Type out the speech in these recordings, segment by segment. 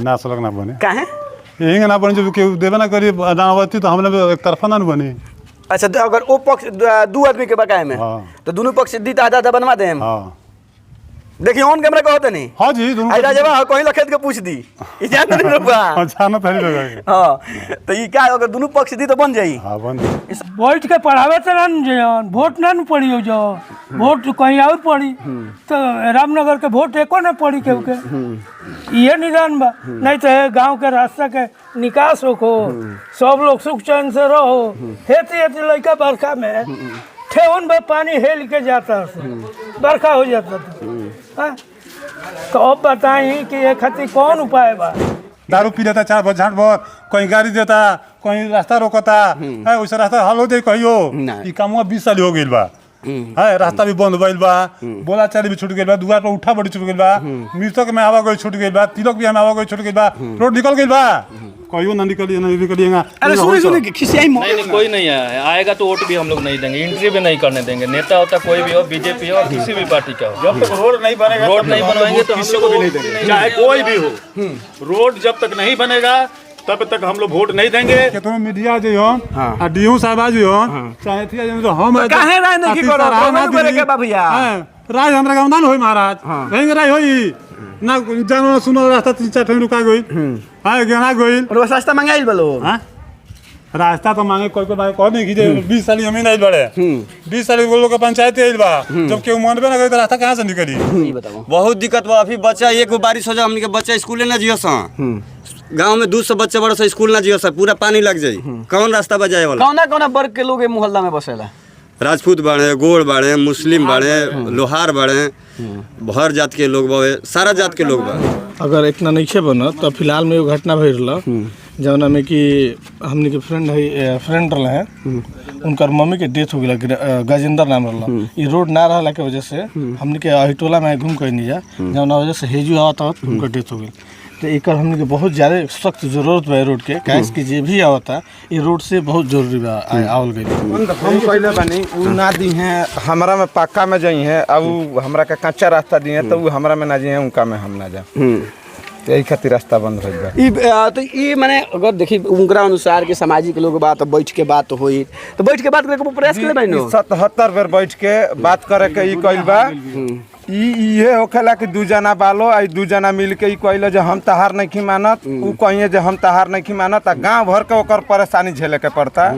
ना सड़क ना बने काहे यही ना बने जो केहू देवे ना करी अनावती तो हमने एक तरफा ना बने। अच्छा अगर वो पक्ष दो आदमी के बकाए में तो दोनों पक्ष दी आधा बनवा दे। हाँ देखिए ऑन कैमरा कहते नहीं। हाँ जी दोनों राजा कहीं लखेत के पूछ दी जान नहीं रुपा। अच्छा ना पहले लगा हाँ तो ये क्या अगर दोनों पक्ष दी तो बन जाई। हाँ बन बैठ के पढ़ावे तो ना जन वोट ना पड़ी हो जो वोट कहीं और पड़ी तो रामनगर के वोट एको ना पड़ी केहू के ये निदान बा। नहीं तो गांव के रास्ता के निकास हो सब लोग सुख चैन से रहो। हेती हेती लड़का बरखा में ठेवन में पानी हेल के जाता बरखा हो जाता था। तो अब बताई कि ये खातिर कौन उपाय बा। दारू पी लेता 4 बजे झाट भर कहीं गाड़ी देता कहीं रास्ता रोकता है वैसे रास्ता हल हो जाए कहियो ई काम 20 साल हो गइल बा है रास्ता भी बंद भइल बा बोला चाली भी छूट गइल बा दुआर पर उठा बड़ी छूट गइल बा मृतक में आवा गई छूट गइल बा तिलक भी में आवा गई छूट गइल बा रोड निकल गइल बा कहियो ना निकलिएगा। अरे सुनिए खिसियाई नहीं कोई नहीं आएगा तो वोट भी हम लोग नहीं देंगे एंट्री भी नहीं करने देंगे। नेता होता कोई भी हो बीजेपी हो किसी भी पार्टी का हो जब तक रोड नहीं बनेगा रोड नहीं बनवाएंगे तो किसी को भी नहीं देंगे चाहे कोई भी हो। रोड जब तक नहीं बनेगा तब तक हम लोग वोट नहीं देंगे। तुम मीडिया जो हो आ डीयू साहब जो हो चाहे थी जो हम काहे राय नहीं करो प्रोग्राम करे के बाबूया राय हमरा गांव ना होई महाराज नहीं राय होई ना जानो सुनो रास्ता 3-4 ठन रुका गई हां गेना गई और रास्ता मंगाइल बलो। हां रास्ता तो मांगे कोई कह नहीं कि 20 साल जमीन आइल बड़े 20 साल वो लोग पंचायत आइल बा जब केहू मनबे ना करे तो रास्ता कहां से निकली। ई बताओ बहुत दिक्कत बा। अभी बच्चा एक बारिश हो जा हमनी के बच्चा स्कूले ना जियो सा गांव में 200 बच्चा बड़ा सा स्कूल ना जियो सा पूरा पानी लग जाई कौन रास्ता बजाए वाला। कौन वर्ग के लोग मोहल्ला में बसेला। राजपूत बाड़े गोड़ बाड़े मुस्लिम बाड़े लोहार बाड़े हर जात के लोग बावे सारा जात के लोग बा। अगर इतना नहीं बना तो फिलहाल में वो घटना भइल जौना में कि हमने के फ्रेंड रहा है उनकर मम्मी के डेथ हो गया गजेंद्र नाम रहा। ये रोड ना रहला के वजह से हमने के अहिटोला में घूम कर नहीं जा जौना वजह से हेजू आवत उनकर डेथ हो गई। तो एक हमने के बहुत ज़्यादा सख्त जरूरत बा रोड के कैस की जे भी आवता ये रोड से बहुत जरूरी बा आवल गई। हम पहले बनी उ ना दी हैं हमरा में पक्का में जाई है अब हमरा का कच्चा रास्ता दी है तो उ हमरा में ना जी है उनका में हम ना जा तो यही खातिर रास्ता बंद हो गया। तो ये माने अगर देखी उनका अनुसार के सामाजिक लोग बात बैठ के बात होई तो बैठ के बात करे के प्रयास करे बनो 77 बेर बैठ के बात करे के ई कइल बा। ये होखेला कि 2 जना बालो आई 2 जना मिल के ई कइले जे हम तहार नहीं की मानत उ कहिए जे हम तहार नहीं की मानत आ गांव भर के ओकर परेशानी झेले के पड़ता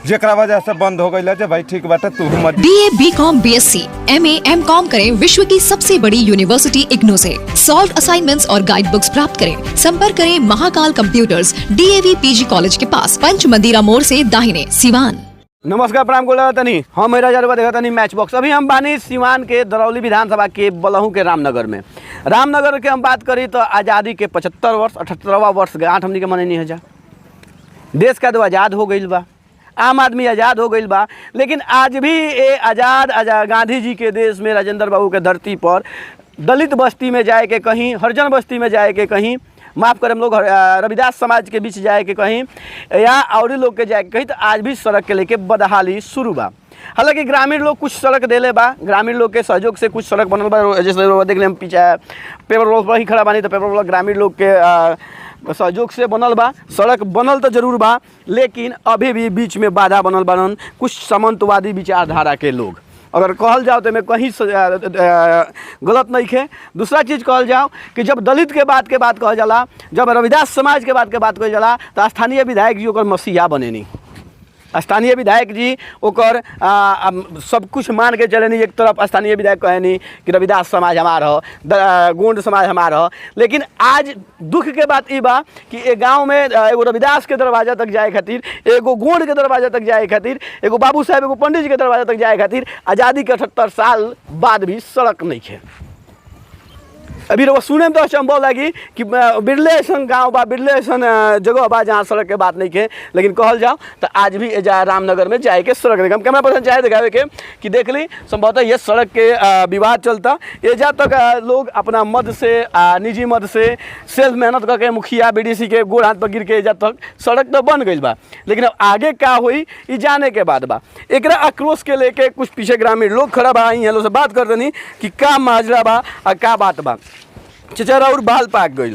जेकरा वजह से बंद हो गइल जे भाई ठीक बाटे तू मत। BA BCom BSc MA MCom करें विश्व की सबसे बड़ी यूनिवर्सिटी इग्नू से। सॉल्व असाइनमेंट्स और गाइड बुक्स प्राप्त करें। संपर्क करें Mahakal computers DAV PG college के पास पंच मंदिरा मोड़ से दाहिने सिवान। नमस्कार प्रणाम गोला तनी हम मेरा जरूर देखा तनी मैच बॉक्स। अभी हम बानी सिवान के दरौली विधानसभा के बलहू के रामनगर में। रामनगर के हम बात करी तो आज़ादी के 75 वर्ष 78वां वर्ष गांठ हमनी के मनैनी है जा। देश का तो आज़ाद हो गई बा आम आदमी आज़ाद हो गई बा लेकिन आज भी ये आज़ाद गांधी जी के देश में राजेंद्र बाबू के धरती पर दलित बस्ती में जाए के कहीं हरिजन बस्ती में जाए के कहीं माफ़ करें हम लोग रविदास समाज के बीच जाए के कहीं या और लोग के जाए के कहीं तो आज भी सड़क के लेके बदहाली शुरू बा। हालांकि ग्रामीण लोग कुछ सड़क देले बा ग्रामीण लोग के सहयोग से कुछ सड़क बनल बा। जैसे देख लें पीछे पेपर रोल पर ही खड़ा बानी तो पेपर रोल ग्रामीण लोग के सहयोग से बनल बा। सड़क बनल तो जरूर बा लेकिन अभी भी बीच में बाधा बनल बनन कुछ सामंतवादी विचारधारा के लोग। अगर कहल जाओ तो मैं कहीं गलत नहीं है। दूसरा चीज़ कहल जाओ कि जब दलित के बात कहल जाला जब रविदास समाज के बात कहल जाला तो स्थानीय विधायक जी ओकर मसीहा बने नहीं। स्थानीय विधायक जी ओकर सब कुछ मान के चले नहीं। एक तरफ स्थानीय विधायक कहे नहीं कि रविदास समाज हमार हो गोंड समाज हमार हो लेकिन आज दुख के बात ई बा कि ए गांव में एगो रविदास के दरवाजा तक जाए खातिर एगो गोंड के दरवाजा तक जाए खातिर एगो बाबू साहब एगो पंडित जी के दरवाजा तक जाए खातिर आज़ादी के 78 साल बाद भी सड़क नहीं है। अभी वो सुने में तो अचंभव लगी कि बिरले ऐसा गाँव बा बिरले ऐसा जगह बा जहाँ सड़क के बात नहीं है लेकिन कहल जाओ तो आज भी रामनगर में जाए के सड़क देखा हम कैमरा पर्सन चाहे दिखावे के कि देख ली संभवतः ये सड़क के विवाद चलता एजा तक लोग अपना मद से निजी मद से सेल्फ मेहनत करके मुखिया BDC के गोड़ हाथ पर गिर के एजा तक सड़क तो बन गई बा लेकिन अब आगे क्या हुई ये जाने के बाद बा। एक आक्रोश के लेके कुछ पीछे ग्रामीण लोग खड़ा बा ये लोग से बात कर देनी कि का माजरा बा और का बात बा। चचरा और बाल पाक गई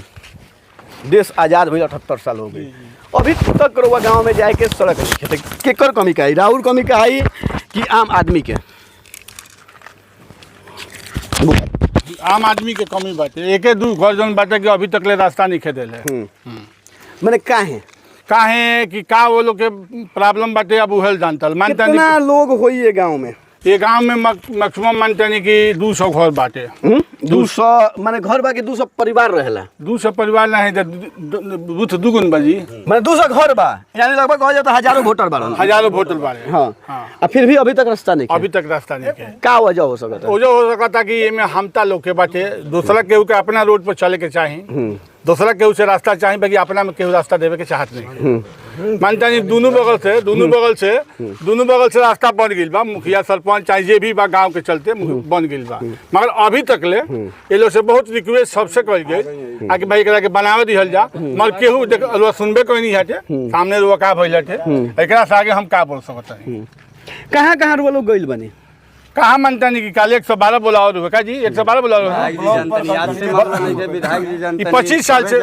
देश आज़ाद हुई 78 साल हो गई, अभी तक रउआ गाँव में जाए के सड़क नहीं है। केकर कमी का है, राउर कमी का है कि आम आदमी के? आम आदमी के कमी बाटे, एके दू घर जन बाटे कि अभी तक ले रास्ता नहीं खेदेले। मैंने काहे कि का वो लोग के प्रॉब्लम बाटे, अब उहल जानता मानता नहीं। कितना लोग होई ये गाँव में? ये गांव में मैक्सिमम मानते नहीं कि 200 घर बाटे। 200 माने घर बाकी 200 परिवार रहेला? 200 परिवार नहीं बूथ दुगुन बजी, माने 200 घर बा, यानी लगभग कहा जाता हजारों वोटर बाड़न। हजारों वोटर बाड़े। हाँ। फिर भी अभी तक रास्ता नहीं, अभी तक रास्ता नहीं के। का वजह हो सकता है? वजह हो सकता कि एमे हमता लोग के बाटे, दूसरा केहू के अपना रोड पर चले के चाही, दूसरा केहू से रास्ता चाही, बाकी अपना में केहू रास्ता देवे के चाहत नहीं। मानता नहीं दोनों बगल से रास्ता बन गई बा, मुखिया सरपंच चाहे जे भी बा गांव के चलते बन गई बा, मगर अभी तक ले ये लोग से बहुत रिक्वेस्ट सबसे कल गई आकि भाई एकरा के बनावे दिहल जा, मगर केहू देख सुनबे कोई नहीं हटे, सामने रुआ का भइल हटे, एकरा से आगे हम का बोल सकत है? कहाँ रुआ लोग गइल बनी? कहाँ मानता नहीं कि काले 112 बुलाओ रुआ का जी, 112 बुलाओ। 25 साल से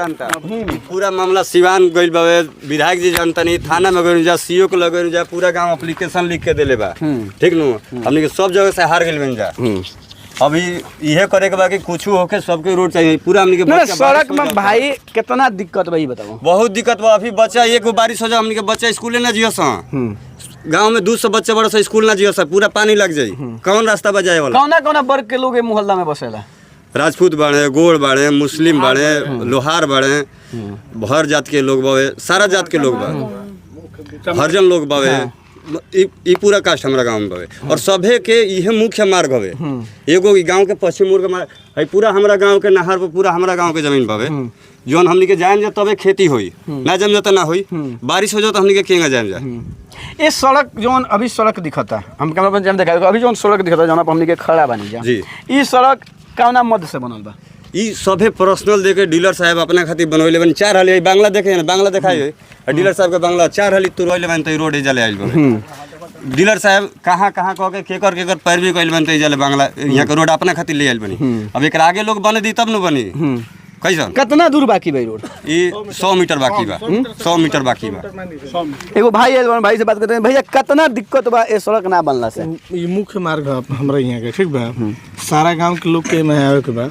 पूरा मामला सिवान गइल बावे, विधायक जी जानता नहीं, थाना में गइल जा, सीओ को लगइल जा, पूरा गांव एप्लीकेशन लिख के देले बा, ठीक नु, हमनी के सब जगह से हार गइल बन जा। अभी यह करे के बा कि कुछ होके सबके रोड चाहिए, पूरा हमनी के सड़क में भाई कितना दिक्कत बा ई बताओ? बहुत दिक्कत बा। अभी बच्चा एक बारिश हो जा, हमनी के बच्चा स्कूले ना जियो सा, गांव में 200 बच्चा बड़ा सा स्कूल ना जियो सा, पूरा पानी लग जाई, कौन रास्ता बजाए वाला? कौना वर्ग के लोग मोहल्ला में बसेला? राजपूत बाड़े, गोड़ बाड़े, मुस्लिम बाड़े, लोहार बाड़े, हर जात के लोग बावे, सारा जात के लोग बावे, हरजन लोग बावे, ई पूरा कास्ट हमारा गांव में बावे, और सभे के यह मुख्य मार्ग हवे। एगो गांव के पश्चिम मोड़ के मार्ग है, पूरा हमारा गांव के नहर पर पूरा हमारा गांव के जमीन बावे, जौन हमनी के जाएम जा तबे खेती होई, ना जम जाता ना होई, बारिश हो जाए तो हमनी के केंगा जाएम जा। ये सड़क जौन अभी सड़क दिखता, हम कैमरा पर देखा अभी जौन सड़क दिखता जौन पर हमनी के खड़ा बनी जा जी, ई सड़क कौना मध्य से बनल बा? ई सभे पर्सनल देके डीलर साहब अपना खातिर बनवले बन। 4 हाली बांग्ला देखे ना, बांग्ला दिखाई डीलर साहब के बांग्ला 4 हाली तुरवले बन, तो रोड जले आइल बा। डीलर साहब कहाँ कह के केकर पैरवी कइल बन, तो जले बांग्ला यहाँ के रोड अपना खातिर ले आइल बनी। अब एक आगे लोग बने दी तब न बनी। कैसन कितना दूर बाकी भाई रोड? ये 100 मीटर बाकी बा, 100 मीटर बाकी बा। एगो भाई भाई से बात करते हैं, भैया कितना दिक्कत बा ये सड़क ना बनला से? ये मुख्य मार्ग है हमारे यहाँ के, ठीक बा, सारा गांव के लोग के में आवे के बा।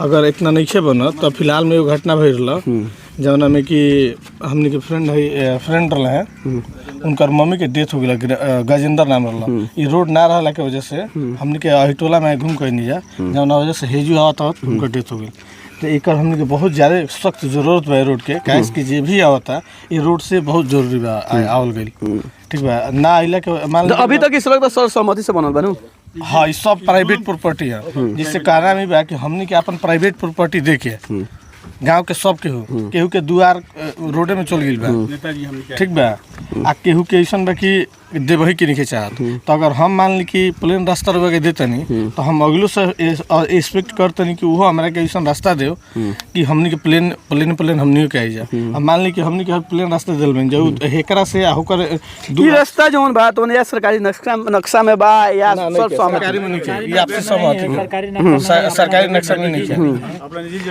अगर इतना नहीं बना तो फिलहाल में एगो घटना भइल रहा, जौना में कि हमने के फ्रेंड रहा है, उनकर मम्मी के डेथ हो गया, गजेंद्र नाम रहा। ये रोड ना रहला के वजह से हमने के अहिटोला में घूम कर नहीं जा, जौना वजह से हेजू आवता उनका डेथ हो गई। तो एक हमने के बहुत ज़्यादा सख्त जरूरत बा रोड के, कैस कि जे भी आवता ये रोड से बहुत जरूरी बा आवल गई, ठीक बा ना आइला के मान तो अभी तक इस सड़क तो सर्वसम्मति से बनल बनू? हाँ, ये सब प्राइवेट प्रॉपर्टी है, जिससे कारण भी बा कि हमने के अपन प्राइवेट प्रॉपर्टी देके गांव के सब केहू के दुआर रोडे में चल गई बा, ठीक बा, आ केहू के ऐसा बा कि देवही के नहीं चाहत। तो अगर हम मान ली कि प्लेन रास्ता रह के देतनी तो हम अगलो से एक्सपेक्ट करतनी कि वो हमारा के ऐसा रास्ता दे कि हमनी के प्लेन हमनी के आई जा। अब मान ली कि हमनी के प्लेन रास्ता दिल बन जाऊ, एकरा से होकर ई रास्ता जौन बा तो या सरकारी नक्शा में बा या सरकारी में नहीं चाहिए, ये आपसे सहमत है, सरकारी नक्शा में नहीं चाहिए,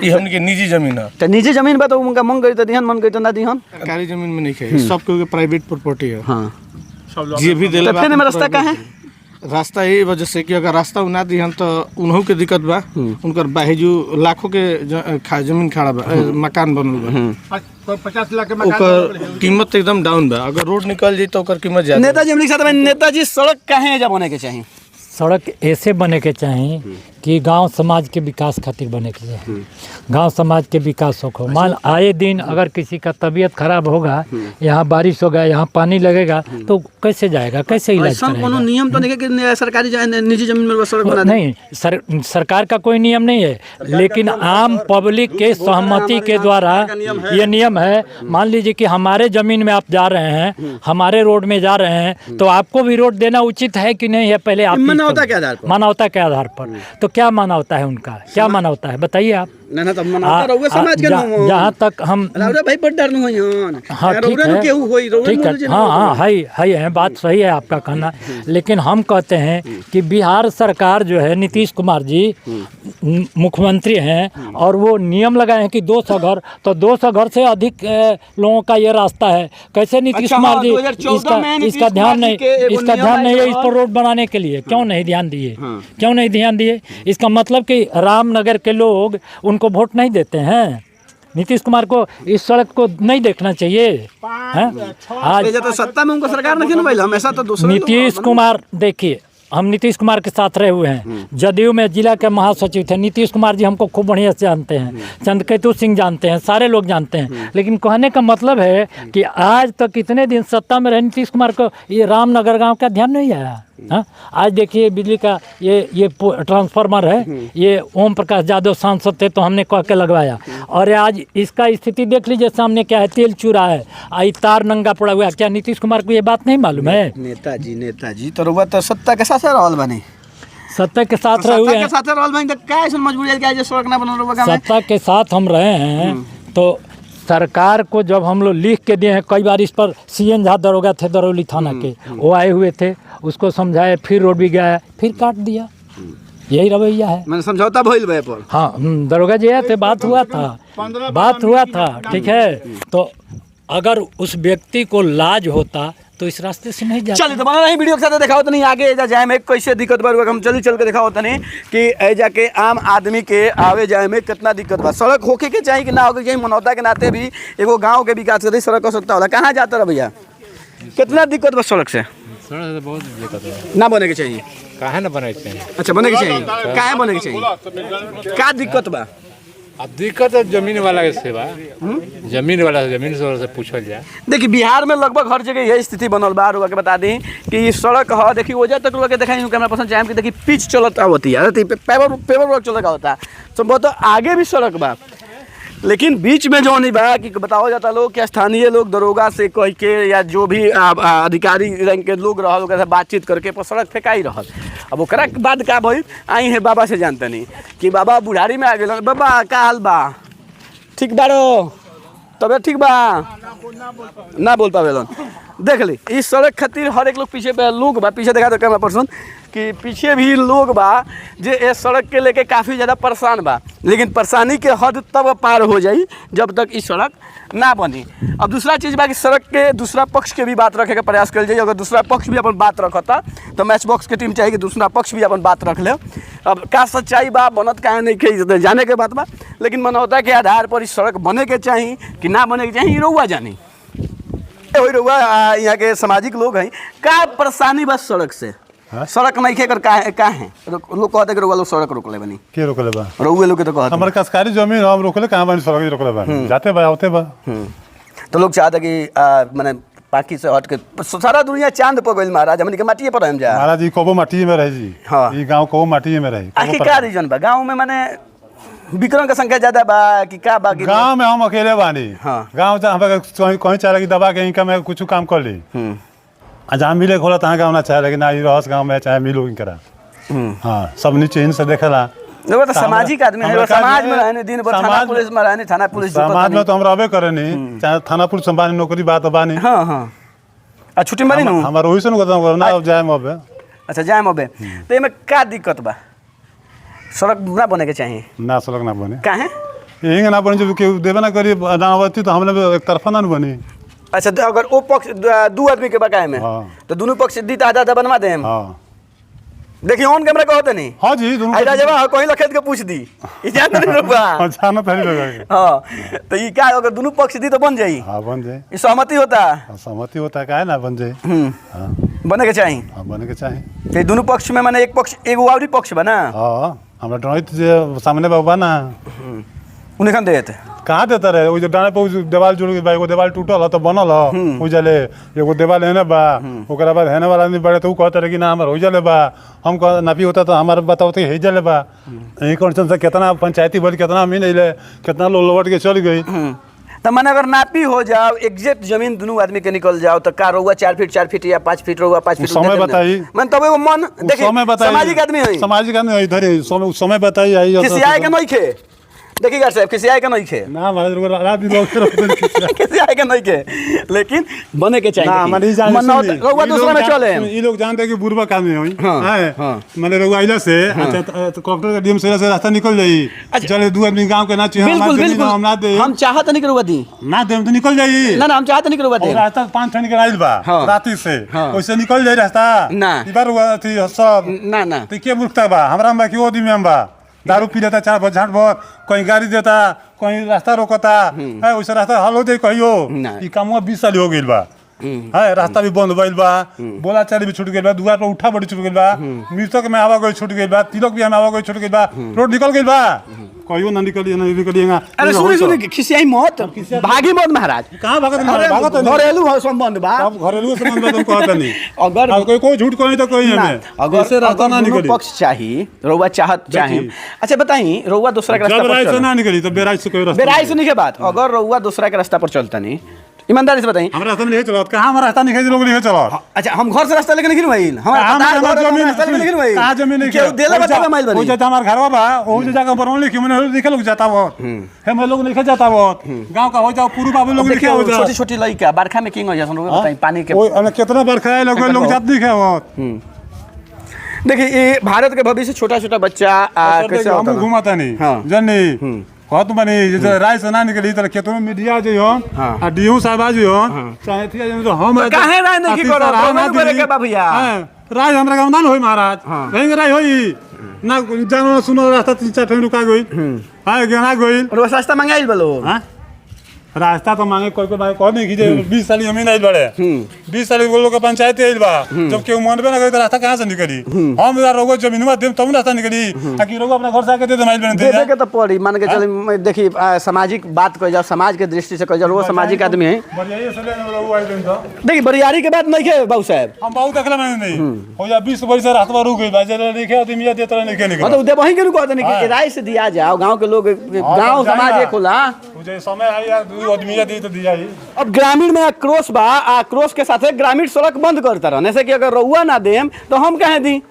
ये हमनी के निजी जमीन है। तो निजी जमीन बा तो उनका मन करी तो दिहन, मन करी तो ना दिहन, सरकारी जमीन में नहीं चाहिए, सब के प्राइवेट प्रॉपर्टी है। हाँ, जे भी दिले तो फिर में रास्ता कहाँ है? रास्ता यही वजह से कि अगर रास्ता ना दिहन तो उन्हों के दिक्कत बा, उनकर बाहिजू लाखों के जमीन खड़ा बा, मकान बनल बा, 50 लाख के ओकर कीमत एकदम डाउन बा। अगर रोड निकल जाए तो ओकर कीमत ज्यादा। नेताजी हमने साथ में, नेताजी सड़क कहाँ जब होने के चाहिए? सड़क ऐसे बने के चाहिए कि गांव समाज के विकास खातिर बने के चाहिए, गांव समाज के विकास हो। मान आए दिन अगर किसी का तबीयत खराब होगा, यहाँ बारिश होगा, यहाँ पानी लगेगा तो कैसे जाएगा, कैसे इलाज करेगा? नियम तो नहीं कि सरकारी निजी जमीन में सड़क बना नहीं, सरकार का कोई नियम नहीं है, लेकिन आम पब्लिक के सहमति के द्वारा ये नियम है। मान लीजिए कि हमारे जमीन में आप जा रहे हैं, हमारे रोड में जा रहे हैं, तो आपको भी रोड देना उचित है कि नहीं है? पहले आप मानवता के आधार पर, मानवता के आधार पर। तो क्या मानवता है उनका, क्या मानवता है बताइए आप? ना तो मनाता रहुए समाज के नु जहाँ तक हम राउरे भाई बड़ डर नु होयन हाँ ठीक है केहू होई ठीक है हाँ है बात सही है आपका कहना। लेकिन हम कहते हैं कि बिहार सरकार जो है नीतीश कुमार जी मुख्यमंत्री हैं और वो नियम लगाए हैं कि 200 घर, तो 200 घर से अधिक लोगों का ये रास्ता है। कैसे नीतीश कुमार जी इसका ध्यान नहीं है इस पर रोड बनाने के लिए क्यों नहीं ध्यान दिए? इसका मतलब कि रामनगर के लोग उनको वोट नहीं देते हैं। नीतीश कुमार को इस सड़क को नहीं देखना चाहिए हैं? आज तो सत्ता में उनको सरकार नहीं ना भाई, हमेशा तो दूसरे नीतीश कुमार, देखिए हम नीतीश कुमार के साथ रहे हुए हैं, जदयू में जिला के महासचिव थे। नीतीश कुमार जी हमको खूब बढ़िया से जानते हैं, चंद्रकेतु सिंह जानते हैं, सारे लोग जानते हैं। लेकिन कहने का मतलब है कि आज तक कितने दिन सत्ता में रहे नीतीश कुमार को ये रामनगर गांव का ध्यान नहीं आया। हाँ, आज देखिए बिजली का ये ट्रांसफार्मर है, ये ओम प्रकाश यादव सांसद थे तो हमने कह के लगवाया, और आज इसका स्थिति देख लीजिए सामने क्या है, तेल चूरा है, आई तार नंगा पड़ा हुआ है। क्या नीतीश कुमार को ये बात नहीं मालूम है? नेताजी तो रुआ तो सत्ता के साथ रहल बने, सत्ता के साथ रहे हुए हैं, सत्ता के साथ हम रहे हैं। तो सरकार को जब हम लोग लिख के दिए हैं, कई बार इस पर CN झा दरोगा थे दरौली थाना के, वो आए हुए थे, उसको समझाए, फिर रोड भी गया, फिर काट दिया। यही रवैया है। मैंने समझौता भइल बे पर। हाँ दरोगा जी आए थे, बात हुआ था ठीक है। तो अगर उस व्यक्ति को लाज होता तो इस रास्ते से नहीं जाता। चलिए तो बना नहीं वीडियो के साथ दिखाओ तो नहीं आगे जाए में कैसे दिक्कत बा, हम चल के दिखाओ तनी कि ए जाके आम आदमी के आवे जाए में कितना दिक्कत बा। सड़क होके के चाहिए कि ना होके चाहिए, मनौता के नाते भी एगो गांव के विकास करे सड़क हो सकता होला। कहाँ जाता रहा भैया, कितना दिक्कत बा सड़क से? सड़क से बहुत दिक्कत है, ना बने के चाहिए। काहे ना बने के चाहिए? अच्छा बने के चाहिए, काहे बने के चाहिए, का दिक्कत बा? अब दिक्कत है जमीन वाला के सेवा, जमीन वाला जमीन से पूछल जाए। देखिए बिहार में लगभग हर जगह यही स्थिति बनल बा। रुआ के बता दी कि सड़क है, देखिए वजह तक रुआ के दिखाई कैमरा पर्सन चाहे कि देखिए पिच चलत होती है, पेपर वर्क चलता होता है, संभवतः आगे भी सड़क बा, लेकिन बीच में जो नहीं बा कि बताओ जाता लोग कि स्थानीय लोग दरोगा से कह के या जो भी अधिकारी रैंक के लोग रहा लोग बातचीत करके पर सड़क फेंकाई रहल। अब ओकरा के बाद का भाई आई है बाबा से जानते नहीं कि बाबा बुढ़ारी में आ गए, बाबा का हाल बा, ठीक बारो, तबियत ठीक बा, ना बोल पावेलन। देख ली इस सड़क खातिर हर एक लोग पीछे पे लोग बा, पीछे देखा तो कैमरा पर्सन कि पीछे भी लोग बा जे इस सड़क के लेके काफ़ी ज़्यादा परेशान बा, लेकिन परेशानी के हद तब पार हो जाई जब तक इस सड़क ना बनी। अब दूसरा चीज़ बा कि सड़क के दूसरा पक्ष के भी बात रखे का प्रयास कर जाइए। अगर दूसरा पक्ष भी अपन बात रखता तो मैच बॉक्स की टीम चाहिए कि दूसरा पक्ष भी अपन बात रख ले। अब का सच्चाई बा बनत का नहीं के जाने के बात बा, लेकिन मनौता के आधार पर इस सड़क बने के चाहिए कि ना बने के चाहिए रउआ जानी। यहाँ के सामाजिक लोग हैं, का परेशानी बस सड़क से? सड़क नहीं खे कर का है लोग कहते कि लोग सड़क रोकले बनी के रोकले बा? रउए लोग के तो कहते हमर कसकारी जमीन हम रोकले, कहां बनी सड़क रोकले बा? जाते बा आवते बा। तो लोग चाहते कि माने बाकी से हट के सारा दुनिया चांद पर गइल महाराज, हमनी के माटिए पर हम जा महाराज जी कोबो माटी में रहे जी। हाँ ई गांव कोबो माटी में रहे। आखिर क्या रीजन बा गांव में? माने विक्रम का संख्या ज्यादा बा कि का बा? गांव में हम अकेले बानी। हाँ गांव से हम कहीं चाहे कि दबा के इनका मैं कुछ काम कर ली, जहाँ मिले खोला तहाँ गाँव ना चाहे, लेकिन ना रहस गाँव में चाहे मिलो इनकरा। हाँ सब नीचे इनसे देखेला। तो सामाजिक आदमी है, समाज में रहने दिन भर थाना पुलिस में रहने, थाना पुलिस समाज में तो हम रहबे करे नहीं, चाहे थाना पुलिस में बानी, नौकरी बात बानी। हाँ हाँ छुट्टी मारी नु हमार वही से ना जाए मबे। अच्छा जाए मबे तो एमे का दिक्कत बा? सड़क ना बने के चाहिए ना, सड़क ना बने काहे? यही ना बने जो केहू देबे ना करी अनावती तो हमने एक तरफा ना बनी। अच्छा तो अगर वो पक्ष दो आदमी के बकाए में तो दोनों पक्ष दी आधा बनवा दे। हाँ देखिए ऑन कैमरा कहते नहीं। हाँ जी दोनों आई राजवा कोई लखेत के पूछ दी इजाजत नहीं रुपा। अच्छा ना पहले लगा। हां तो ये क्या अगर दोनों पक्ष दी तो बन जाई? हां बन जाए, ये सहमति होता। सहमति होता काहे ना बन जाए। हां बने के चाहिए। हां बने के चाहिए। तो दोनों पक्ष में माने एक पक्ष एगो और पक्ष बना। हां हमरा ड्राइट जे सामने बाबा ना उन्हें कन देते कहाँ देता रहे? वो जो डाने पे देवाल जुड़ गई, एगो देवाल टूटल है तो बनल है, हो जाले एगो देवाल है ना बा, ओकरा बाद हेने वाला नहीं बड़े तो कहते रहे कि ना हमार हो जाले बा, हम कह नापी होता तो हमारे बताओ तो हो जाले बा। यही कौन से कितना पंचायती बोल कितना अमीन अले, कितना लोग लौट के चल गई। तो मैंने अगर नापी हो जाओ एग्जैक्ट जमीन दोनों आदमी के निकल जाओ तो कार होगा 4 फीट या 5 फीट होगा 5 फीट। समय बताइए मैं तब वो मन देखिए सामाजिक आदमी है, सामाजिक आदमी है, इधर समय बताइए आई किसी आए के नहीं खे देखिए यार साहब किसी आए का नहीं खे ना हमारे रात भी लोग किसी आए का नहीं के लेकिन बने के चाहिए ना मनी जान रउआ दूसरा में चले ये लोग जानते हैं कि बुरबा काम नहीं होई हाँ, है हाँ। मैंने रउआ आइला से अच्छा तो कॉकटेल का डीएम से रास्ता निकल जाई चले दो आदमी गांव के ना चाहिए बिल्कुल बिल्कुल हम ना दे हम चाहत नहीं करवा दी ना दे तो निकल जाई ना हम चाहत नहीं करवा दे रास्ता 5 ठन के आइल बा हाँ। राती से हाँ। वैसे निकल जाई रास्ता ना। ई बार हुआ थी सब ना तो के मूर्खता बा हमरा में कि ओदी में बा दारू पी लेता 4 बजे झाट भर कहीं गाड़ी देता कहीं रास्ता रोकता है वैसे रास्ता हल हो जाए कहियो ई कामवा 20 साल हो गइल बा है रास्ता भी बंद भइल बा बोला चाली भी छूट गइल बा दुआर पर उठा बड़ी छूट गइल बा मृतक में आवागई छूट गइल बा तिलक भी में आवागई छूट गइल बा रोड निकल गइल बा कहियो ना निकलिएगा अरे सुनी खिसियाई मत भागी मत महाराज कहां भागत घरेलू संबंध बा अब घरेलू संबंध में तुम कहता नहीं अगर कोई झूठ कहे तो कोई हमें अगर रास्ता ना निकली पक्ष चाहिए रउआ चाहत चाहे अच्छा बताई रउआ दूसरा के रास्ता जब पर राय से चल ना निकली तो बेराय से कोई रास्ता बेराई सुनी के बात अगर रउआ दूसरा के रास्ता पर चलता नहीं ईमानदारी से बताई हम रास्ता में नहीं चलत कहां हमारा रास्ता निकल लोग नहीं चलत अच्छा हम घर से रास्ता लेके नहीं भइल हमारा जमीन रास्ता लेके नहीं भइल कहां जमीन केहू देले बतावे माइल बनी वो जता हमार घरवा बा ओ जगह पर लिखी मैंने लिखे लोग जाता वो हम लोग नहीं जाता वो गांव का हो जाओ पूर्व बाबू लोग लिखे हो जाओ छोटी छोटी लइका बरखा में किंग हो जासन रउआ बताई पानी के ओ कितना बरखा है लोग जात दिखे वो देखिए ये भारत के भविष्य छोटा छोटा बच्चा कैसे होता हम घुमाता नहीं हाँ। जन्नी कहत बनी जैसे राय से ना निकली तो खेतों में मीडिया जो हो आ डीयू साहब आ जो चाहे थी तो हम काहे राय नहीं करो प्रोग्राम करे के बाबूया राय हमरा गांव ना होई महाराज रहेंगे राय होई ना जानो सुनो रास्ता 3-4 ठन रुका गई हां गना गई और रास्ता मंगाइल बलो हां रास्ता तो मांगे कोई कह नहीं कि 20 साल जमीन आइल बड़े 20 साल लोग का पंचायत आइल बा जब केहू मनबे ना करे तो रास्ता कहां से निकली हम यार रोगो जमीन में देम तब रास्ता निकली ताकि रोगो अपना घर से आके दे दे माइल बने दे के तो पड़ी मान के चल देखिए सामाजिक बात कह जाओ समाज के दृष्टि से कह जाओ वो सामाजिक आदमी है बढ़िया ये से लेने वाला वो आइल तो देखिए बरियारी के बात नहीं है बाबू साहब हम बहुत देखला मैंने नहीं हो जा 20 वर्ष से रास्ता रुक गई बा जरा लिखे आदमी या देता नहीं के निकल मतलब दे वहीं के रुको नहीं कि राय से दिया जाओ गांव के लोग गांव समाज एक होला मुझे समय आई यार 2 आदमी या दे तो दिया ही अब ग्रामीण में आक्रोश बा आक्रोश के साथ ग्रामीण सड़क बंद करता रहने से कि अगर रउआ ना देम तो हम कहे दी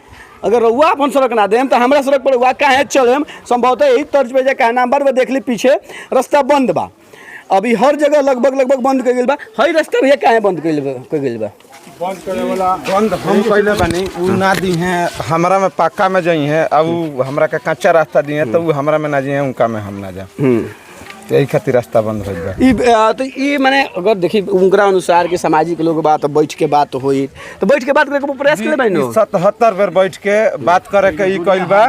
अगर रउआ अपन सड़क ना देम तो हमरा सड़क पर रउआ काहे चलेम संभवतः यही तर्ज पे जे नंबर पे देख ली पीछे रास्ता बंद बा अभी हर जगह लगभग बंद कर गेल बा हई रास्ता भी काहे बंद कर गेल बा बंद करे वाला बंद हम पहले बनी उ ना दी हैं हमरा में पक्का में जाई है अब हमरा के कच्चा रास्ता दी है तो उ हमरा में ना जाई है उनका में हम ना जा तो यही खातिर रास्ता बंद हो गया तो ये माने अगर देखी उनका अनुसार के सामाजिक लोग बात बैठ के बात होई तो बैठ के बात करे के प्रयास करे बहनो 77 बेर बैठ के बात करे के ई कइल बा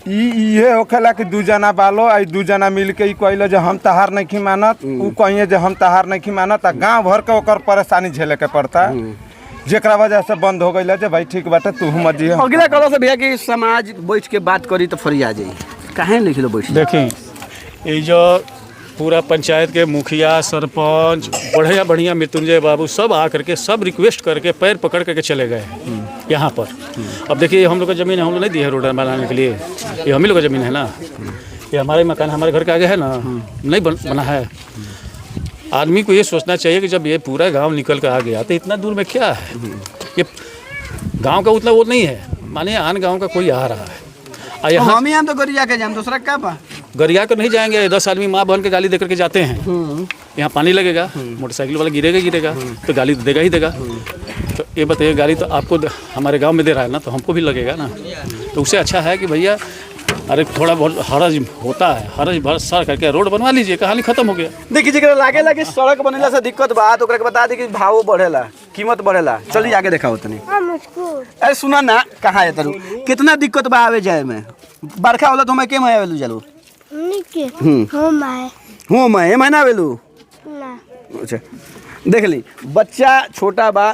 ये होखेला कि 2 जना बालो आई 2 जना मिल के ई कइल जे हम तहार नहीं मानत उ कहिए जे हम तहार नहीं मानत आ गांव भर के ओकर परेशानी झेले के पड़ता जेकरा वजह से बंद हो गइल जे भाई ठीक बाटे तू मत जी अगला कलो से भैया कि समाज बैठ के बात करी तो फरिया जाई काहे लिख लो बैठ देखें ये जो पूरा पंचायत के मुखिया सरपंच बढ़िया मृत्युंजय बाबू सब आ करके सब रिक्वेस्ट करके पैर पकड़ करके चले गए यहाँ पर अब देखिए हम लोग का ज़मीन है हम लोग नहीं दिए है रोड बनाने के लिए ये हम ही लोग का ज़मीन है ना ये हमारे मकान हमारे घर के आगे है ना नहीं बना है आदमी को ये सोचना चाहिए कि जब ये पूरा गांव निकल कर आ गया तो इतना दूर में क्या है ये गांव का उतना वो नहीं है माने आन गांव का कोई आ रहा है हम ही तो गरिया के जाम दूसरा क्या बा गरिया कर नहीं जाएंगे 10 आदमी माँ बहन के गाली दे करके जाते हैं यहाँ पानी लगेगा मोटरसाइकिल वाला गिरेगा तो गाली तो देगा ही देगा तो ये बताइए गाली तो आपको हमारे गांव में दे रहा है ना तो हमको भी लगेगा ना तो उससे अच्छा है कि भैया अरे थोड़ा बहुत हरज होता है हरज भरसा करके रोड बनवा लीजिए कहानी खत्म हो गया देखिए जगह लागे सड़क बनेला से दिक्कत बात ओकरा के बता दी कि भाव बढ़ेला कीमत बढ़ेला चलिए आगे देखा होतनी अरे सुना ना कहाँ है तरु कितना दिक्कत बा आवे जाए में बरखा होला तो मैं के मैं आवेलू चलो हो मैं महीना आवेलू अच्छा देख ली बच्चा छोटा बा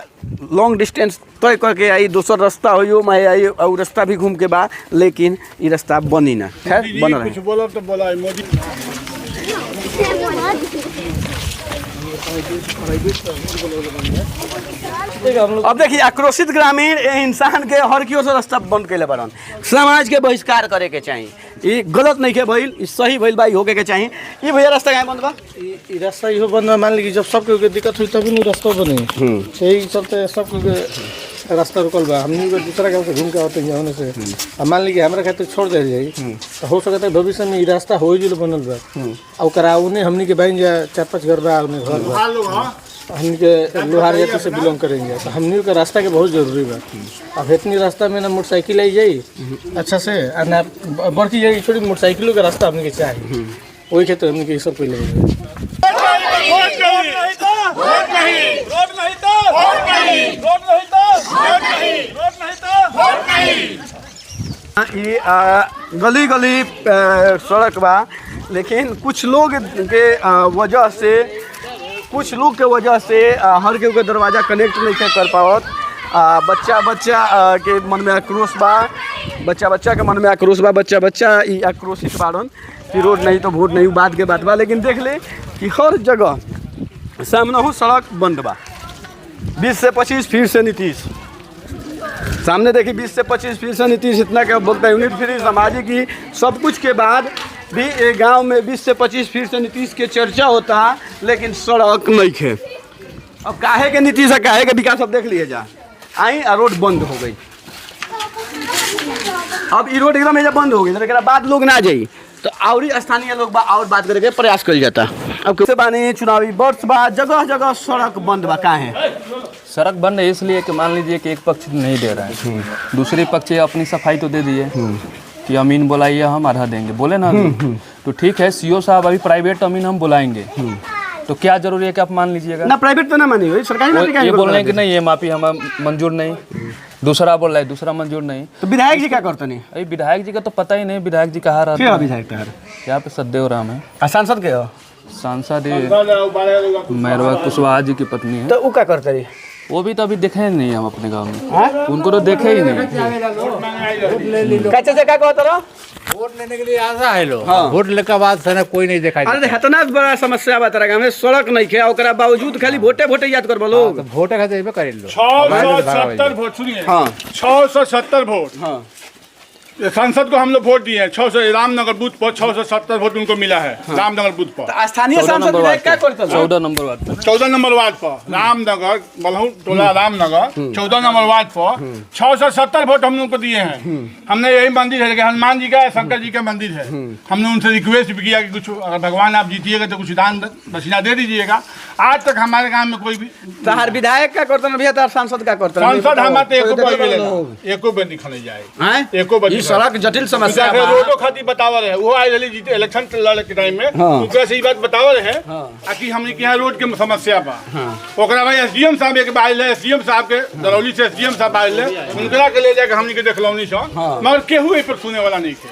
लॉन्ग डिस्टेंस तय करके आई दूसर रास्ता हो मैं आई और रास्ता भी घूम के बा लेकिन ये रास्ता बनी ना खैर बन रहा है कुछ बोला तो बोला है मोदी अब देखिए आक्रोशित ग्रामीण इंसान के हर की ओर से रास्ता बंद कैले बड़न समाज के बहिष्कार करे के चाहिए ये गलत नहीं के भइल ई सही भइल भाई होके के चाहिए ये भैया रास्ता कहाँ बंद बा ई रास्ता इहो बंद मान ली जब सबके दिक्कत हुई तभी नहीं रास्ता बने सही चलते सबके रास्ता रुकल बा, हमनी को दूसरा गांव से घूम के आते हैं होने से। अब मान लीजिए हमरा खातिर छोड़ दे जाई तो हो सकता है भविष्य में ई रास्ता हो जो बनल बा और कराउने हमनी के बन जा 4-5 घर बा उन्हें घर बा, हमनी के लोहार जाति से बिलोंग करेंगे तो हमनी के रास्ता के बहुत जरूरी बा। अब इतनी रास्ता में ना मोटरसाइकिल आई जाई अच्छा से आ ना बड़की जाई, छोटी मोटरसाइकिलों का रास्ता हमनी के चाहिए, वही क्षेत्र हमनी के सब पहले ये गली गली सड़क बा, लेकिन कुछ लोग के वजह से हर केहू के दरवाजा कनेक्ट नहीं कर पावत। बच्चा के मन में आक्रोश बा, बच्चा के मन में आक्रोश बा, बच्चा ई आक्रोशित बाड़न कि रोड नहीं तो वोट नहीं, बात के बात बा। लेकिन देख ले कि हर जगह सामने हो सड़क बंद बा। 20 से 25 फिर से नीतीश सामने देखिए, 20 से 25 फिर से नीतीश, इतना क्या बोलता है, यूनिट फ्री सामाजिक की सब कुछ के बाद भी एक गांव में 20 से 25 फिर से नीतीश के चर्चा होता है, लेकिन सड़क नहीं है। अब काहे के नीतीश है, काहे के विकास, अब देख लिए जा आई रोड बंद हो गई। अब ये रोड एकदम बंद हो गई, तो बाद लोग ना जाई तो और स्थानीय लोग बा और बात करके प्रयास कर जाता। अब कैसे बानी चुनावी वर्ष बाद जगह जगह सड़क बंद बा, काहे सड़क बंद है? इसलिए कि मान लीजिए कि एक पक्ष नहीं दे रहा है, दूसरी पक्ष अपनी सफाई तो दे दिए कि अमीन बुलाइए हम आधा देंगे, बोले ना अभी तो ठीक है। सीओ साहब अभी प्राइवेट अमीन हम बुलाएंगे तो क्या जरूरी है कि आप मान लीजिएगा ना, प्राइवेट तो ना मानिए, सरकारी ये बोल रहे हैं कि नहीं ये माफी हमें मंजूर नहीं, दूसरा बोल रहा है दूसरा मंजूर नहीं। तो विधायक जी क्या करते नहीं? अरे विधायक जी का तो पता ही नहीं, विधायक जी कहाँ रहते हैं? विधायक यहाँ पे सतदेव राम है। सांसद के हो? सांसद मैरवा कुशवाहा जी की पत्नी है। तो वो क्या करते हैं? वो भी तो अभी देखे नहीं हम अपने गांव में, उनको तो देखे ही नहीं। कैसे से क्या कहते हो? वोट लेने के लिए आशा है लोग, वोट लेने के बाद से ना कोई नहीं देखा। अरे देखा तो ना बड़ा समस्या बता रहा में सड़क नहीं है, ओकरा बावजूद खाली वोटे याद कर बोलो। वोटे खाते ही कर लो 670 वोट, सुनिए 670 वोट संसद को हम लोग वोट दिए हैं। 600 रामनगर बूथ पर 670 वोट उनको मिला है। रामनगर बूथ पर स्थानीय सांसद क्या करते? 14 नंबर वार्ड पर रामनगर बलहू टोला रामनगर 14 नंबर वार्ड पर 670 वोट हम लोग को दिए हैं। हमने यही मंदिर है, हनुमान जी का है, शंकर जी का मंदिर है। हमने उनसे रिक्वेस्ट भी किया कि कुछ अगर भगवान आप जीतिएगा तो कुछ दान दक्षिणा दे दीजिएगा। आज तक हमारे गाँव में कोई भी हर विधायक क्या करते भैया, तो सांसद क्या करते? सांसद हमारे एको बंदी खने जाए, एको बंदी सड़क जटिल समस्या है। रोडो खातिर बतावर है, वो आई रही जीते इलेक्शन लड़े के टाइम में ओकरा से ई बात बतावर है कि हमने के यहाँ रोड के समस्या बा। ओकरा भाई एसडीएम साहब एक बाइल है, एसडीएम साहब के दरौली से एसडीएम साहब आइल है, उनकरा के ले जाके हमने के देखलौनी से, मगर केहू ए पर सुने वाला नहीं थे।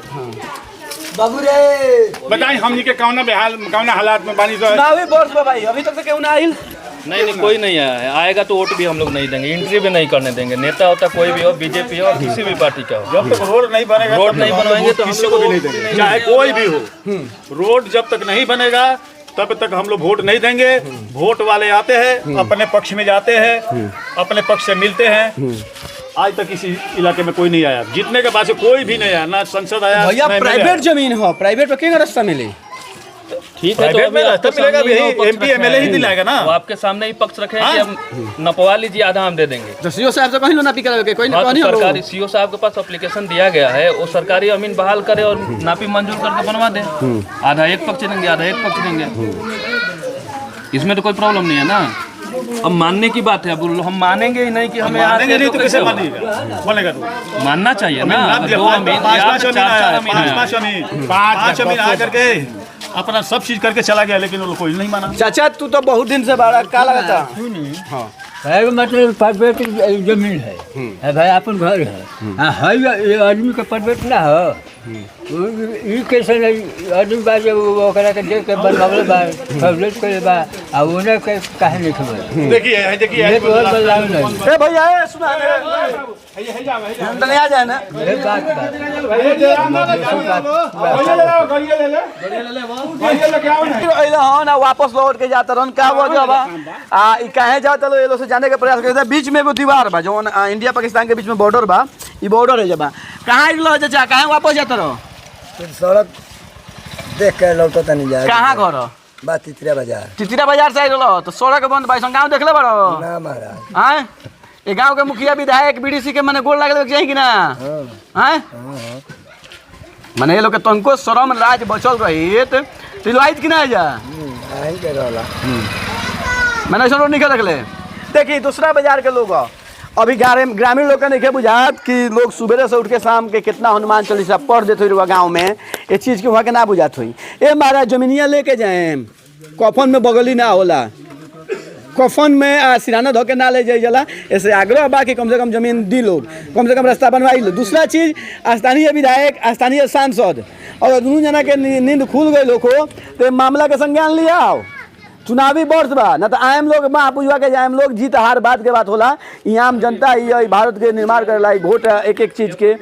बाबू रे बताई हमने के कौना हालात में बानी सो भाई, अभी तक तो केहू ना आइल। नहीं कोई नहीं आया, आएगा तो वोट भी हम लोग नहीं देंगे, एंट्री भी नहीं करने देंगे। नेता होता कोई भी हो, बीजेपी हो, किसी भी पार्टी का हो, जब तक रोड नहीं बनेगा, रोड नहीं बनवाएंगे तो किसी को भी नहीं देंगे, चाहे कोई भी हो। रोड जब तक नहीं बनेगा तब तक हम लोग वोट नहीं देंगे। वोट वाले आते हैं, अपने पक्ष में जाते हैं, अपने पक्ष से मिलते हैं। आज तक किसी इलाके में कोई नहीं आया, जीतने के बाद से कोई भी नहीं आया, ना संसद आया। भैया प्राइवेट जमीन हो, प्राइवेट पे क्या रास्ता मिले? ठीक है, तो अभी रास्ता मिलेगा, एमपी एमएलए ही दिलाएगा ना। वो आपके सामने ही पक्ष रखे हैं कि हम नपवा लीजिए, आधा हम दे देंगे। तो सीओ साहब से कहीं लो नापी करावे, कोई नहीं। सरकारी सीओ साहब के पास एप्लीकेशन दिया गया है, वो सरकारी अमीन बहाल करे और नापी मंजूर करके बनवा दे। आधा एक पक्ष देंगे, आधा एक पक्ष देंगे, इसमें तो कोई प्रॉब्लम नहीं है ना। अब मानने की बात है, अब हम मानेंगे ही नहीं कि हमें मानेंगे नहीं तो कैसे मानेगा? बोलेगा तो मानना चाहिए ना। 2 अमीन 5 अमीन आ करके अपना सब चीज करके चला गया, लेकिन वो कोई नहीं माना। चाचा तू तो बहुत दिन से बड़ा का लगता भाई, मतलब प्राइवेट जमीन है भाई, अपन घर है ये आदमी का प्राइवेट ना हो, ये कैसे आदमी बा जब ओकरा के देख के बनवाले बा, फैवलेट करे बा, आ ओने के काहे नहीं खबर। देखिए ये तो बदलाव नहीं। ए भैया ए सुना है जा हम तो आ जाए ना, ये बात हो ना, वापस लौट के जाता रहन का वजह बा ई काहे जाता लो, ये लोग से जाने के प्रयास करते। बीच में वो दीवार बा जो इंडिया पाकिस्तान के बीच में बॉर्डर बा, ई बॉर्डर है जब कहां लो चाचा, कहां वापस जाता रहो? सड़क देख के लौटो तनी जाए। कहां घर बा? तितरा बाजार। तितरा बाजार से आइलो तो सड़क बंद भाई, गांव देखले बड़ो ना महाराज। हां ये गांव के मुखिया विधायक बीडीसी के मने गोल लागल चाहिए कि ना हैं मने ये लोग के तनको शरम लाज बचल रही तो लाइट कि ना जा नहीं के रहला मैंने ऐसा रोड नहीं रखले। देखिए दूसरा बाजार के लोग अभी ग्रामीण लोग के नहीं बुझात कि लोग सुबह से उठ के शाम के कितना हनुमान चालीसा पढ़ देते हुए गाँव में ये चीज़ के वहाँ के ना बुझात हुई ए महाराज जमीनिया लेके जाए कफन में बगली ना होला कफन में सिराना धो के ना ले जाला ऐसे आग्रह बा कि कम से कम जमीन दी लोग कम से कम रास्ता बनवाई लो। दूसरा चीज़ स्थानीय विधायक स्थानीय सांसद और दोनों जना के नींद खुल गए लोग हो तो मामला के संज्ञान लिया आओ। चुनावी वर्ष बा ना तो आम लोग महापुजवा के आम लोग जीत हार बात के बात होला। ये आम जनता ये भारत के निर्माण करेला वोट एक एक चीज़ के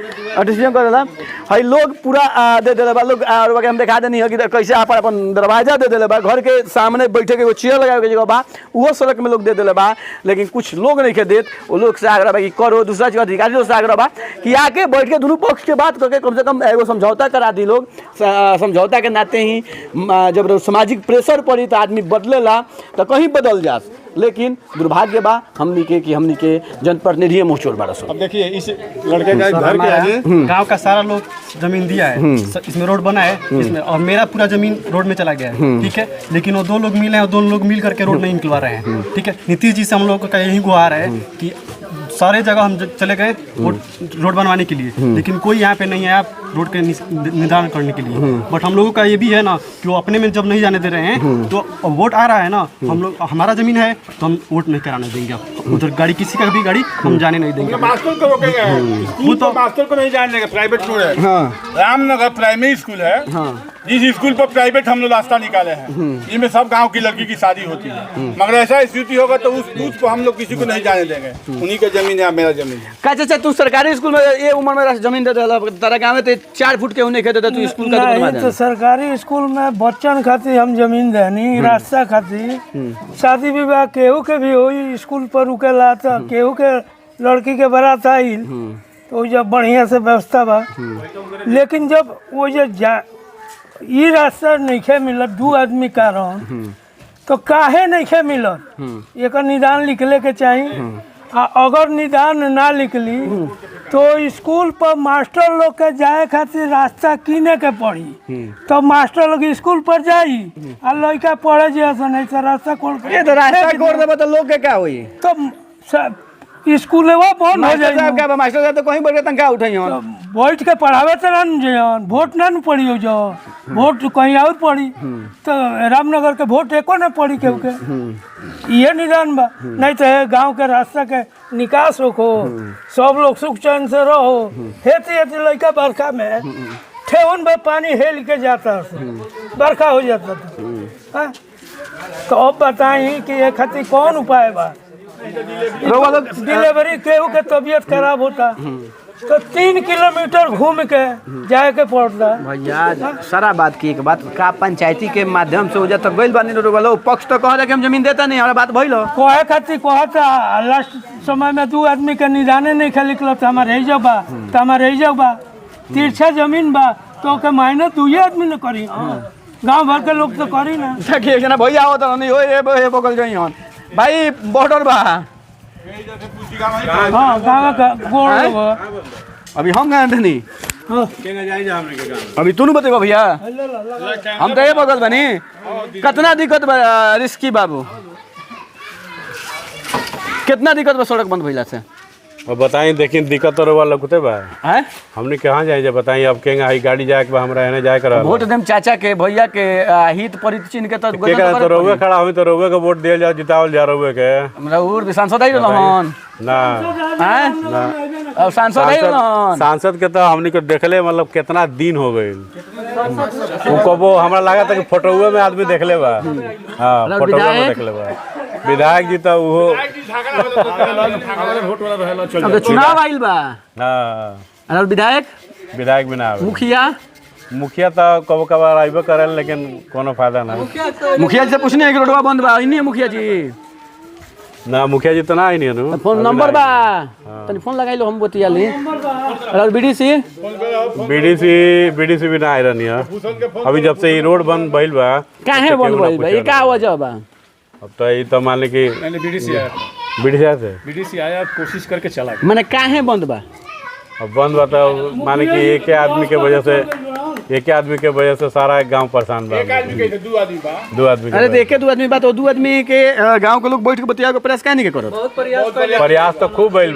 डिसीजन करेला है लोग पूरा दे दिले बा लोग और हम दिखा देनी है कि कैसे अपन दरवाजा दे दिले बा घर के सामने बैठे के चेयर लगावे के जगह बा वो सड़क में लोग दे दिले बा लेकिन कुछ लोग नहीं के देत वो लोग से आग्रह बा कि करो। दूसरा चीज़ अधिकारी लोग से आग्रह बा कि आके बैठ के दोनों पक्ष के बात करके कम से कम एगो समझौता करा दी लोग। समझौता के नाते ही जब सामाजिक प्रेशर पड़ी तो आदमी बदलेला तो कहीं बदल जा लेकिन दुर्भाग्य बा हमनी के जनप्रतिनिधि मुँहचोर बड़ा सो। अब देखिए इस लड़के का घर के आगे गांव का सारा लोग जमीन दिया है इसमें रोड बना है इसमें और मेरा पूरा जमीन रोड में चला गया है ठीक है लेकिन वो 2 लोग मिले हैं और 2 लोग मिल करके रोड नहीं निकलवा रहे हैं ठीक है। नीतीश जी से हम लोग का यही गुहार है कि सारे जगह हम चले गए रोड बनवाने के लिए लेकिन कोई यहाँ पे नहीं है आप रोड के निर्धारण करने के लिए। बट हम लोगों का ये भी है ना कि वो अपने में जब नहीं जाने दे रहे हैं तो वोट आ रहा है ना हम लोग हमारा जमीन है तो हम वोट नहीं कराने देंगे उधर गाड़ी किसी का भी गाड़ी हम जाने नहीं देंगे। मास्टर को रोकेंगे स्कूल तो मास्टर को नहीं जाने देंगे प्राइवेट स्कूल है रामनगर प्राइमरी स्कूल है जिस स्कूल पर प्राइवेट हम लोग रास्ता निकाले हैं जिसमें सब गांव की लड़की की शादी होती है मगर ऐसा स्थिति होगा तो उस बूथ को हम लोग किसी को नहीं जाने देंगे उन्हीं का जमीन है मेरा जमीन है। का चाचा तू सरकारी स्कूल में ये उम्र में जमीन दे देला तारा गांव में 4 फुट के उन्हें कहते तू स्कूल का बनवा दे। तो सरकारी स्कूल में बच्चन खातिर हम जमीन देनी रास्ता खातिर शादी विवाह केहू के भी होई स्कूल पर रुकेला तो केहू के लड़की के बारात आई तो जब बढ़िया से व्यवस्था बा लेकिन जब वो ये रास्ता नहीं मिलत 2 आदमी कारण तो काहे नहीं मिलत एक निदान लिखले के चाहिए। अगर निदान ना निकली तो स्कूल पर मास्टर लोग के जाए खातिर रास्ता किने के पड़ी तो मास्टर लोग स्कूल पर जाई आ लड़का पढ़े जैसा नहीं तो रास्ता खोल के रास्ता खोल देबा तो लोग के क्या होई तो स्कूल वो बंद हो जाए मास्टर साहब तो कहीं बैठ के तनखा उठाई बैठ के पढ़ावे तो ना वोट ना पड़ी जो वोट कहीं और पड़ी तो रामनगर के वोट एको ना पड़ी केहू के ये निदान बा नहीं तो गांव के रास्ता के निकास हो सब लोग सुख चैन से रहो हेती लड़का बरखा में ठेहुन में पानी हेल के जाता बरखा हो जाता था तो अब बताई कि ये खातिर कौन उपाय बा। डिलीवरी केहू के तबीयत खराब होता तो 3 किलोमीटर घूम के जाए के पड़ता भैया। सारा बात की एक बात का पंचायती के माध्यम से हो जाता गइल बानी रोगलो पक्ष तो कह कि हम जमीन देता नहीं हमारा बात भइल कहे खातिर कहता लास्ट समय में 2 आदमी के निदाने नहीं खेल निकल हमारे रह जाओ बा तो हमारे रह जाओ बा तिरछा जमीन बा तो के मायने 2 आदमी न करी गांव भर के लोग तो करी ना देखिए जना भैया हो तो नहीं हो बगल जाई हन भाई बॉर्डर बा हां गांव का गोड़ अभी हम गए थे नहीं अभी तू बतेगा भैया हम तो ये बगल बनी कितना दिक्कत बा रिस्की बाबू कितना दिक्कत बा सड़क बंद भइला से और बताई देखिए दिक्कत तो वाला कुते बा हैं हमने कहां जाए जे बताई अब केंगा आई गाड़ी जाए के हमरा एने जाए कर वोट देम चाचा के भैया के हित परित चिन्ह के तो तो रोवे खड़ा होई तो रोवे के वोट दियल जा जितावल जा रोवे के हमरा और सांसद आई रहन ना हैं ना अब सांसद आई रहन सांसद के तो हमनी को देखले मतलब कितना दिन हो गइल वो कबो हमरा लगा था कि फोटोवे में आदमी देखले बा हां फोटोवे में देखले बा विधायक जी तो वो अब तो चुनाव आइल बा हां और विधायक भी ना मुखिया तो कबो कबार आइबे करल लेकिन कोनो फायदा ना मुखिया जी से पूछने है कि रोडवा बंद बा नहीं मुखिया जी ना मुखिया जी तो ना आई नहीं फोन नंबर बा तनी फोन लगाइलो हम बतियाली और बीडीसी भी ना आई रहनी है अभी जब से ये रोड बंद भइल बा काहे बंद भइल बा ये का वजह बा अब तो ये तो मान ली कि बीडीसी आया बीडीसी आया कोशिश करके चला गया। मैंने काहे बंद बा? अब बंद बताओ मान ली कि एक ही आदमी के वजह से सारा गांव परेशान बा। एक आदमी के दो आदमी बा। दो आदमी अरे देखे 2 आदमी बात, 2 आदमी के गांव के लोग बैठ के बतिया के प्रयास काहे नहीं के करत? प्रयास तो खूब भइल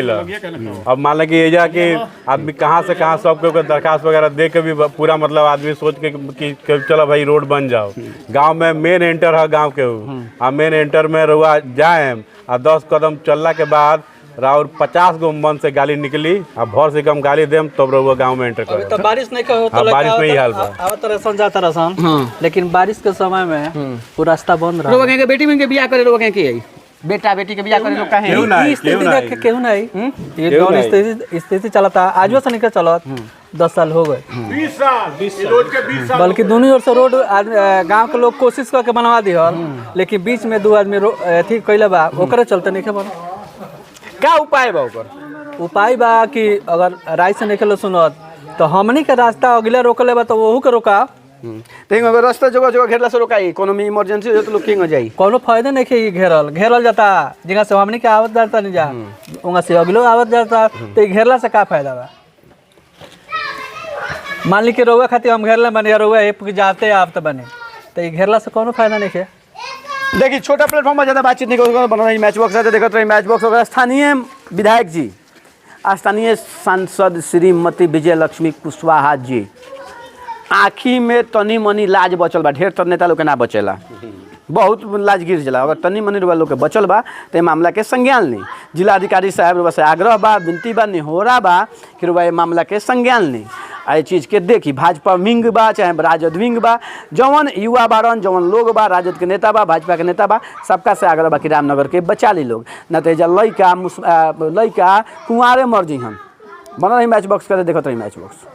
बा। अब मान ली कि एजा कि आदमी कहाँ से कहाँ सबके दरखास्त वगैरह दे के भी पूरा मतलब आदमी सोच के कि चलो भाई रोड बन जाओ। गांव में मेन एंटर है गांव के आ मेन एंटर में रुआ जाए आ 10 कदम चलला के बाद और 50 गो मन से गाली निकली आ भर से कम गाली देम तब रहुआ गांव में एंटर कर। तो बारिश नहीं हो तो बारिश में ही हाल बा। आवत रसन जाता रसन, लेकिन बारिश के समय में वो रास्ता बंद रहा। रोवा के बेटी में के बियाह करे, रोवा के आई बेटा बेटी के बियाह करे लोग काहे? केहू नहीं ये कौन स्थिति चलता आजो से निकल चलत 10 साल हो गए, 20 साल बल्कि दोनों ओर से रोड गांव के लोग कोशिश करके बनवा दिहल, लेकिन बीच में 2 आदमी अथी कैले बा, ओकरे चलते नहीं बन। का उपाय बा ओकर? उपाय बा कि अगर राय से निकल सुनत तो हमनी के रास्ता अगले रोकले बा तो वहू के रोका। तेंग अगर रास्ता जगह घेरला से रोकाई, कोनो में इमरजेंसी हो तो लोग किंग हो जाई। कोनो फायदा नहीं के घेरल जाता, जगह से हमनी के आवत जाता नहीं जा, वहाँ से अगलो आवत जाता, तो घेरला से का फायदा बा? मान ली के रउआ खातिर हम घेरला बने, रउआ जाते आप तो बने, तो घेरला से कोनो फायदा नहीं है। देखिए छोटा प्लेटफॉर्म में ज़्यादा बातचीत नहीं कर बना रही मैच बॉक्स है, देखते रही मैच बॉक्स वगैरह। स्थानीय विधायक जी, स्थानीय सांसद श्रीमती विजय लक्ष्मी कुशवाहा जी आँखी में तनी मनी लाज बचल बा, ढेर तर नेता लोग के ना बचेला, बहुत लाज गिर जाला। अगर तनी मनी लोग के बचल बा तो मामला के संज्ञान ली। जिलाधिकारी साहब से आग्रह बा, विनती बा, निहोरा बा कि रुआ मामला के संज्ञान ली। आ चीज़ के देखी भाजपा विंग बा चाहे राजद विंग बा, जवन युवा बारन जवन लोग बा, राजद के नेता बा, भाजपा के नेता बा, सबका से आग्रह बा कि रामनगर के बचा ली लोग, न तो लइका कुंवारे मर जी। हम बना रही मैच बॉक्स करे, देखते रही मैच बॉक्स।